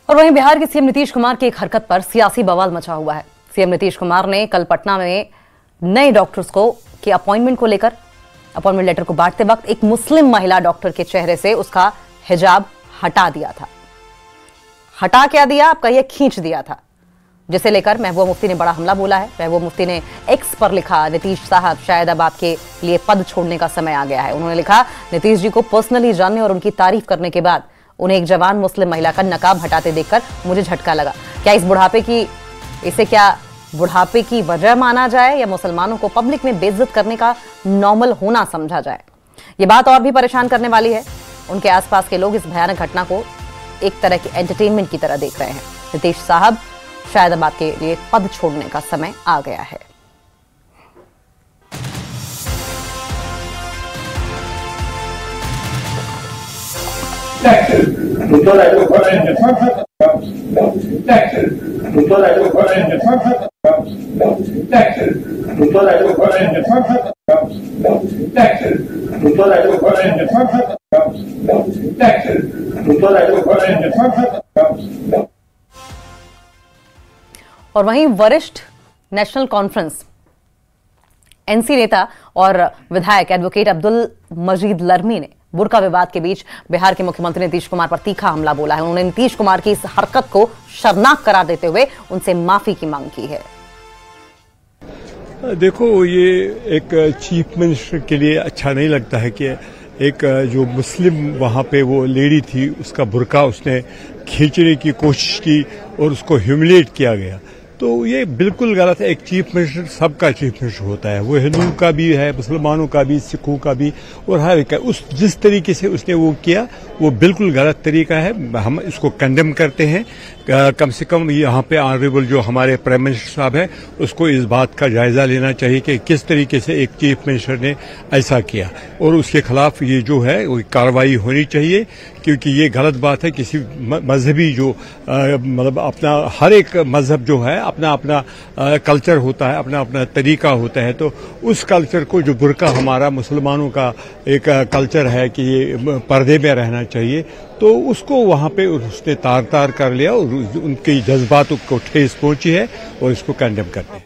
और वहीं बिहार के सीएम नीतीश कुमार की एक हरकत पर सियासी बवाल मचा हुआ है। सीएम नीतीश कुमार ने कल पटना में नए डॉक्टर्स के अपॉइंटमेंट को लेकर अपॉइंटमेंट लेटर को बांटते वक्त एक मुस्लिम महिला डॉक्टर के चेहरे से उसका हिजाब हटा दिया था। हटा क्या दिया, आप कहिए खींच दिया था, जिसे लेकर महबूबा मुफ्ती ने बड़ा हमला बोला है। महबूबा मुफ्ती ने एक्स पर लिखा, नीतीश साहब शायद अब आपके लिए पद छोड़ने का समय आ गया है। उन्होंने लिखा, नीतीश जी को पर्सनली जानने और उनकी तारीफ करने के बाद उन्हें एक जवान मुस्लिम महिला का नकाब हटाते देखकर मुझे झटका लगा। क्या इसे बुढ़ापे की वजह माना जाए या मुसलमानों को पब्लिक में बेइज्जत करने का नॉर्मल होना समझा जाए? ये बात और भी परेशान करने वाली है। उनके आसपास के लोग इस भयानक घटना को एक तरह की एंटरटेनमेंट की तरह देख रहे हैं। नीतीश साहब शायद अब आपके लिए पद छोड़ने का समय आ गया है। और वहीं वरिष्ठ नेशनल कॉन्फ्रेंस एनसी नेता और विधायक एडवोकेट अब्दुल मजीद लर्मी ने बुर्का विवाद के बीच बिहार के मुख्यमंत्री नीतीश कुमार पर तीखा हमला बोला है। उन्होंने नीतीश कुमार की इस हरकत को शर्मनाक करार देते हुए उनसे माफी की मांग की है। देखो, ये एक चीफ मिनिस्टर के लिए अच्छा नहीं लगता है कि एक जो मुस्लिम वहां पे वो लेडी थी, उसका बुर्का उसने खींचने की कोशिश की और उसको ह्यूमिलिएट किया गया। तो ये बिल्कुल गलत है। एक चीफ मिनिस्टर सबका चीफ मिनिस्टर होता है, वो हिंदुओं का भी है, मुसलमानों का भी, सिखों का भी, और हर एक का। जिस तरीके से उसने वो किया वो बिल्कुल गलत तरीका है। हम इसको कंडेम करते हैं। कम से कम यहाँ पे ऑनरेबल जो हमारे प्राइम मिनिस्टर साहब है, उसको इस बात का जायजा लेना चाहिए कि किस तरीके से एक चीफ मिनिस्टर ने ऐसा किया, और उसके खिलाफ ये जो है वो कार्रवाई होनी चाहिए, क्योंकि ये गलत बात है। किसी मजहबी जो मतलब अपना हर एक मजहब जो है अपना अपना कल्चर होता है, अपना अपना तरीका होता है। तो उस कल्चर को, जो बुर्का हमारा मुसलमानों का एक कल्चर है कि ये पर्दे में रहना चाहिए, तो उसको वहां पे उसने तार तार कर लिया और उनके जज्बातों को ठेस पहुंची है, और इसको कंडेम करते हैं।